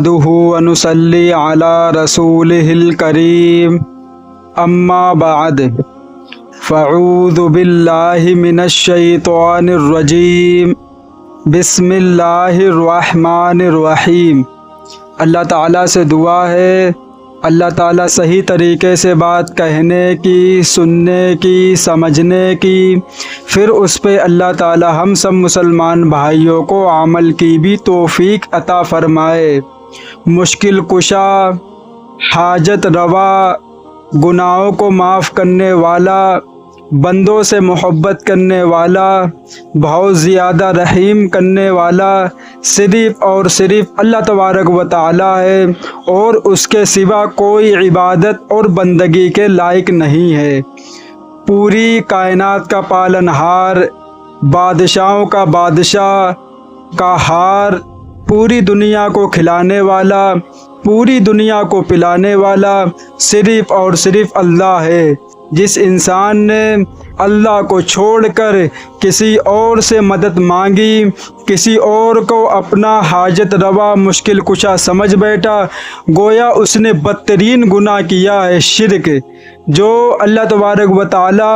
نحمده ونصلي على رسوله الكريم اما بعد فاعوذ باللہ من الشیطان الرجیم بسم اللہ الرحمن الرحیم۔ اللہ تعالیٰ سے دعا ہے اللہ تعالیٰ صحیح طریقے سے بات کہنے کی، سننے کی، سمجھنے کی، پھر اس پہ اللہ تعالیٰ ہم سب مسلمان بھائیوں کو عمل کی بھی توفیق عطا فرمائے۔ مشکل کشا، حاجت روا، گناہوں کو معاف کرنے والا، بندوں سے محبت کرنے والا، بہت زیادہ رحیم کرنے والا صرف اور صرف اللہ تبارک و تعالی ہے، اور اس کے سوا کوئی عبادت اور بندگی کے لائق نہیں ہے۔ پوری کائنات کا پالنہار، بادشاہوں کا بادشاہ، قہار، پوری دنیا کو کھلانے والا، پوری دنیا کو پلانے والا صرف اور صرف اللہ ہے۔ جس انسان نے اللہ کو چھوڑ کر کسی اور سے مدد مانگی، کسی اور کو اپنا حاجت روا، مشکل کشا سمجھ بیٹھا، گویا اس نے بدترین گناہ کیا ہے، شرک، جو اللہ تبارک و تعالی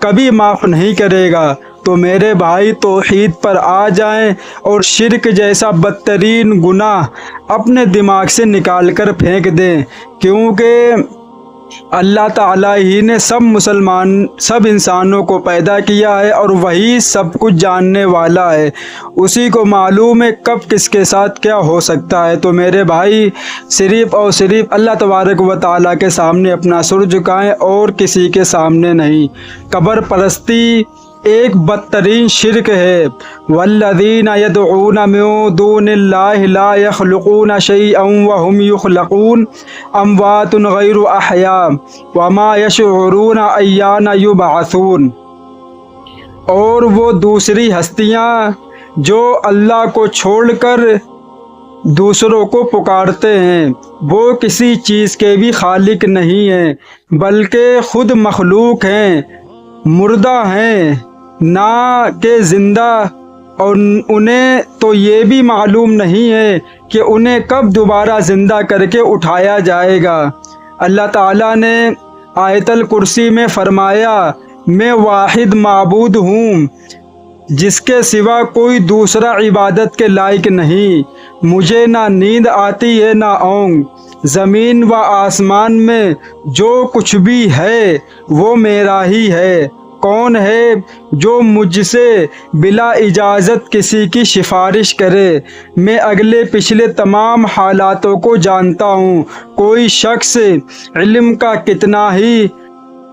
کبھی معاف نہیں کرے گا۔ تو میرے بھائی توحید پر آ جائیں اور شرک جیسا بدترین گناہ اپنے دماغ سے نکال کر پھینک دیں، کیونکہ اللہ تعالیٰ ہی نے سب انسانوں کو پیدا کیا ہے، اور وہی سب کچھ جاننے والا ہے، اسی کو معلوم ہے کب کس کے ساتھ کیا ہو سکتا ہے۔ تو میرے بھائی صرف اور صرف اللہ تبارک و تعالیٰ کے سامنے اپنا سر جھکائیں اور کسی کے سامنے نہیں۔ قبر پرستی ایک بدترین شرک ہے۔ والذین یدعون من دون اللہ لا یخلقون شیئا وهم یخلقون اموات غیر احیاء وما یشعرون ایان یبعثون۔ اور وہ دوسری ہستیاں جو اللہ کو چھوڑ کر دوسروں کو پکارتے ہیں، وہ کسی چیز کے بھی خالق نہیں ہیں، بلکہ خود مخلوق ہیں، مردہ ہیں، نہ کہ زندہ، اور انہیں تو یہ بھی معلوم نہیں ہے کہ انہیں کب دوبارہ زندہ کر کے اٹھایا جائے گا۔ اللہ تعالیٰ نے آیت الکرسی میں فرمایا، میں واحد معبود ہوں جس کے سوا کوئی دوسرا عبادت کے لائق نہیں، مجھے نہ نیند آتی ہے نہ اونگ، زمین و آسمان میں جو کچھ بھی ہے وہ میرا ہی ہے۔ کون ہے جو مجھ سے بلا اجازت کسی کی سفارش کرے؟ میں اگلے پچھلے تمام حالاتوں کو جانتا ہوں۔ کوئی شخص علم کا کتنا ہی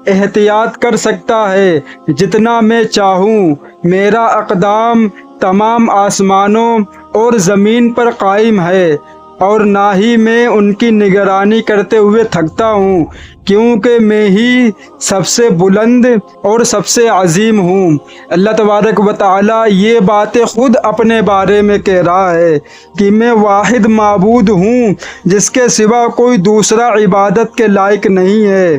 احتیاط کر سکتا ہے جتنا میں چاہوں، میرا اقدام تمام آسمانوں اور زمین پر قائم ہے، اور نہ ہی میں ان کی نگرانی کرتے ہوئے تھکتا ہوں، کیونکہ میں ہی سب سے بلند اور سب سے عظیم ہوں۔ اللہ تبارک و تعالیٰ یہ باتیں خود اپنے بارے میں کہہ رہا ہے کہ میں واحد معبود ہوں جس کے سوا کوئی دوسرا عبادت کے لائق نہیں ہے۔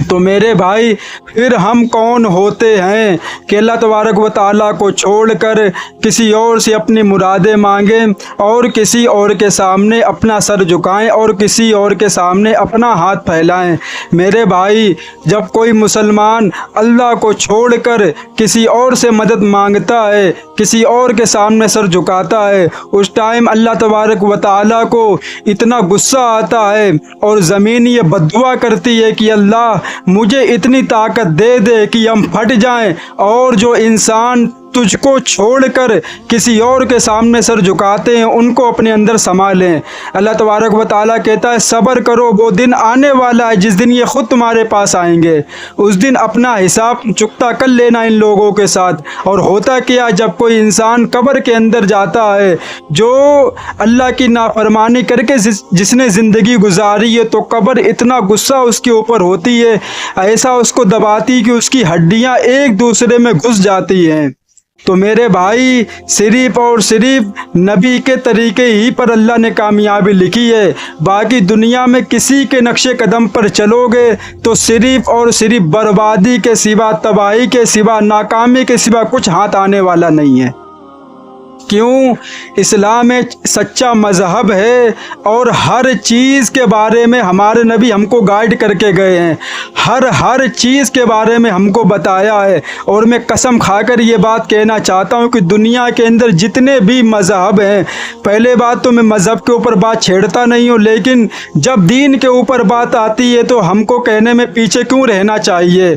تو میرے بھائی پھر ہم کون ہوتے ہیں کہ اللہ تبارک و تعالیٰ کو چھوڑ کر کسی اور سے اپنی مرادیں مانگیں، اور کسی اور کے سامنے اپنا سر جھکائیں، اور کسی اور کے سامنے اپنا ہاتھ پھیلائیں؟ میرے بھائی جب کوئی مسلمان اللہ کو چھوڑ کر کسی اور سے مدد مانگتا ہے، کسی اور کے سامنے سر جھکاتا ہے، اس ٹائم اللہ تبارک و تعالیٰ کو اتنا غصہ آتا ہے، اور زمین یہ بد دعا کرتی ہے کہ اللہ مجھے اتنی طاقت دے دے کہ ہم پھٹ جائیں، اور جو انسان تجھ کو چھوڑ کر کسی اور کے سامنے سر جھکاتے ہیں ان کو اپنے اندر سما لیں۔ اللہ تبارک و تعالیٰ کہتا ہے صبر کرو، وہ دن آنے والا ہے جس دن یہ خود تمہارے پاس آئیں گے، اس دن اپنا حساب چکتا کر لینا ان لوگوں کے ساتھ۔ اور ہوتا کیا جب کوئی انسان قبر کے اندر جاتا ہے، جو اللہ کی نافرمانی کر کے جس نے زندگی گزاری ہے، تو قبر اتنا غصہ اس کے اوپر ہوتی ہے، ایسا اس کو دباتی کہ اس کی ہڈیاں ایک دوسرے میں گھس جاتی ہیں۔ تو میرے بھائی صرف اور صرف نبی کے طریقے ہی پر اللہ نے کامیابی لکھی ہے، باقی دنیا میں کسی کے نقش قدم پر چلو گے تو صرف اور صرف بربادی کے سوا، تباہی کے سوا، ناکامی کے سوا کچھ ہاتھ آنے والا نہیں ہے۔ کیوں؟ اسلام ایک سچا مذہب ہے اور ہر چیز کے بارے میں ہمارے نبی ہم کو گائیڈ کر کے گئے ہیں، ہر چیز کے بارے میں ہم کو بتایا ہے۔ اور میں قسم کھا کر یہ بات کہنا چاہتا ہوں کہ دنیا کے اندر جتنے بھی مذہب ہیں، پہلے بات تو میں مذہب کے اوپر بات چھیڑتا نہیں ہوں، لیکن جب دین کے اوپر بات آتی ہے تو ہم کو کہنے میں پیچھے کیوں رہنا چاہیے؟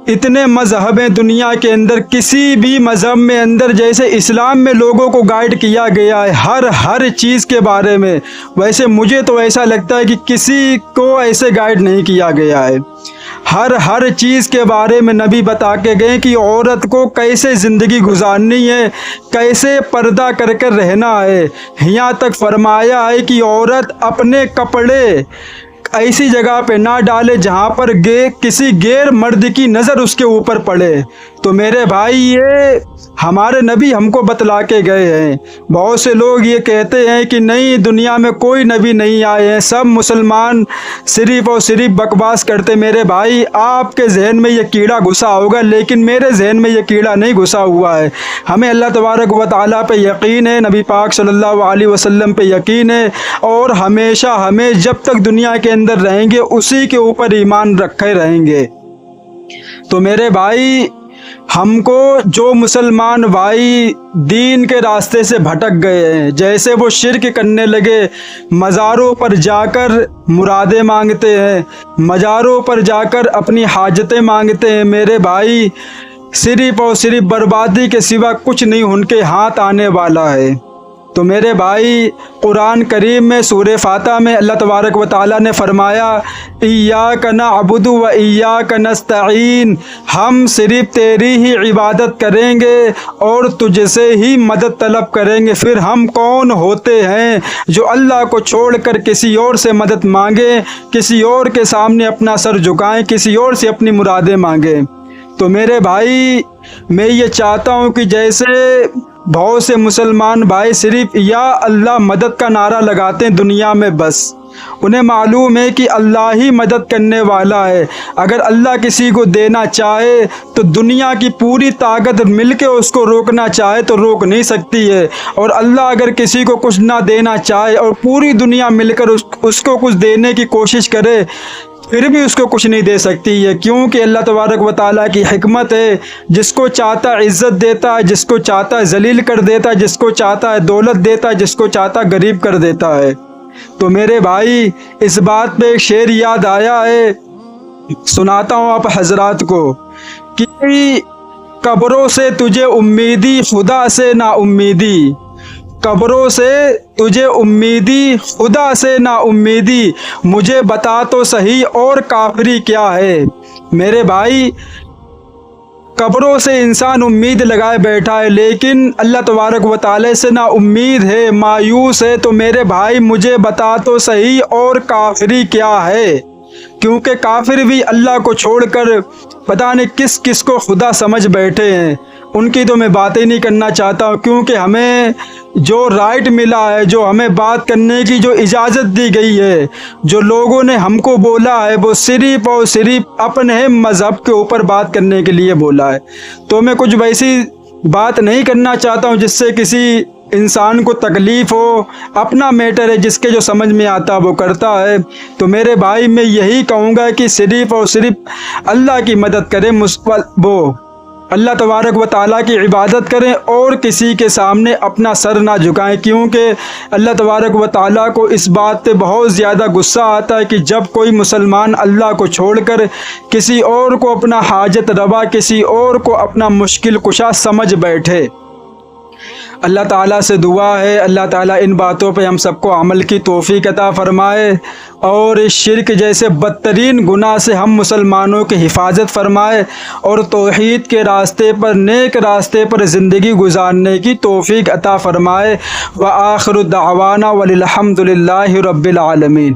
اتنے مذہب ہیں دنیا کے اندر، کسی بھی مذہب میں اندر جیسے اسلام میں لوگوں کو گائیڈ کیا گیا ہے ہر چیز کے بارے میں، ویسے مجھے تو ایسا لگتا ہے کہ کسی کو ایسے گائیڈ نہیں کیا گیا ہے۔ ہر چیز کے بارے میں نبی بتا کے گئے کہ عورت کو کیسے زندگی گزارنی ہے، کیسے پردہ کر کر رہنا ہے۔ یہاں تک فرمایا ہے کہ عورت اپنے کپڑے ایسی جگہ پہ نہ ڈالے جہاں پر کسی غیر مرد کی نظر اس کے اوپر پڑے۔ تو میرے بھائی یہ ہمارے نبی ہم کو بتلا کے گئے ہیں۔ بہت سے لوگ یہ کہتے ہیں کہ نہیں، دنیا میں کوئی نبی نہیں آئے ہیں، سب مسلمان صرف اور صرف بکواس کرتے۔ میرے بھائی آپ کے ذہن میں یہ کیڑا گھسا ہوگا، لیکن میرے ذہن میں یہ کیڑا نہیں گھسا ہوا ہے۔ ہمیں اللہ تبارک و تعالیٰ پہ یقین ہے، نبی پاک صلی اللہ علیہ وسلم پہ یقین ہے، اور ہمیشہ ہمیں جب تک دنیا کے اندر رہیں گے اسی کے اوپر ایمان رکھے رہیں گے۔ تو میرے بھائی ہم کو جو مسلمان بھائی دین کے راستے سے بھٹک گئے ہیں، جیسے وہ شرک کرنے لگے، مزاروں پر جا کر مرادیں مانگتے ہیں، مزاروں پر جا کر اپنی حاجتیں مانگتے ہیں، میرے بھائی صرف اور صرف بربادی کے سوا کچھ نہیں ان کے ہاتھ آنے والا ہے۔ تو میرے بھائی قرآن کریم میں سورہ فاتحہ میں اللہ تبارک و تعالیٰ نے فرمایا ایاک نعبد و ایاک نستعین، ہم صرف تیری ہی عبادت کریں گے اور تجھ سے ہی مدد طلب کریں گے۔ پھر ہم کون ہوتے ہیں جو اللہ کو چھوڑ کر کسی اور سے مدد مانگیں، کسی اور کے سامنے اپنا سر جھکائیں، کسی اور سے اپنی مرادیں مانگیں؟ تو میرے بھائی میں یہ چاہتا ہوں کہ جیسے بہت سے مسلمان بھائی صرف یا اللہ مدد کا نعرہ لگاتے ہیں دنیا میں، بس انہیں معلوم ہے کہ اللہ ہی مدد کرنے والا ہے۔ اگر اللہ کسی کو دینا چاہے تو دنیا کی پوری طاقت مل کے اس کو روکنا چاہے تو روک نہیں سکتی ہے، اور اللہ اگر کسی کو کچھ نہ دینا چاہے اور پوری دنیا مل کر اس کو کچھ دینے کی کوشش کرے پھر بھی اس کو کچھ نہیں دے سکتی ہے، کیونکہ اللہ تبارک و تعالیٰ کی حکمت ہے، جس کو چاہتا ہے عزت دیتا ہے، جس کو چاہتا ہے ذلیل کر دیتا ہے، جس کو چاہتا ہے دولت دیتا ہے، جس کو چاہتا ہے غریب کر دیتا ہے۔ تو میرے بھائی اس بات پہ ایک شعر یاد آیا ہے، سناتا ہوں آپ حضرات کو، کہ قبروں سے تجھے امیدی خدا سے نا امیدی، قبروں سے تجھے امیدی خدا سے نا امیدی، مجھے بتا تو صحیح اور کافری کیا ہے۔ میرے بھائی قبروں سے انسان امید لگائے بیٹھا ہے، لیکن اللہ تبارک و تعالی سے نا امید ہے، مایوس ہے۔ تو میرے بھائی مجھے بتا تو صحیح اور کافری کیا ہے، کیونکہ کافر بھی اللہ کو چھوڑ کر پتہ نہیں کس کس کو خدا سمجھ بیٹھے ہیں۔ ان کی تو میں باتیں نہیں کرنا چاہتا ہوں، کیونکہ ہمیں جو رائٹ ملا ہے، جو ہمیں بات کرنے کی جو اجازت دی گئی ہے، جو لوگوں نے ہم کو بولا ہے، وہ صرف اور صرف اپنے مذہب کے اوپر بات کرنے کے لیے بولا ہے۔ تو میں کچھ ویسی بات نہیں کرنا چاہتا ہوں جس سے کسی انسان کو تکلیف ہو، اپنا میٹر ہے، جس کے جو سمجھ میں آتا وہ کرتا ہے۔ تو میرے بھائی میں یہی کہوں گا کہ صرف اور صرف اللہ کی مدد کریں، وہ اللہ تبارک و تعالیٰ کی عبادت کریں اور کسی کے سامنے اپنا سر نہ جھکائیں، کیونکہ اللہ تبارک و تعالیٰ کو اس بات پہ بہت زیادہ غصہ آتا ہے کہ جب کوئی مسلمان اللہ کو چھوڑ کر کسی اور کو اپنا حاجت روا، کسی اور کو اپنا مشکل کشا سمجھ بیٹھے۔ اللہ تعالیٰ سے دعا ہے اللہ تعالیٰ ان باتوں پہ ہم سب کو عمل کی توفیق عطا فرمائے، اور اس شرک جیسے بدترین گناہ سے ہم مسلمانوں کی حفاظت فرمائے، اور توحید کے راستے پر، نیک راستے پر زندگی گزارنے کی توفیق عطا فرمائے۔ وآخر دعوانا وللحمد للہ رب العالمین۔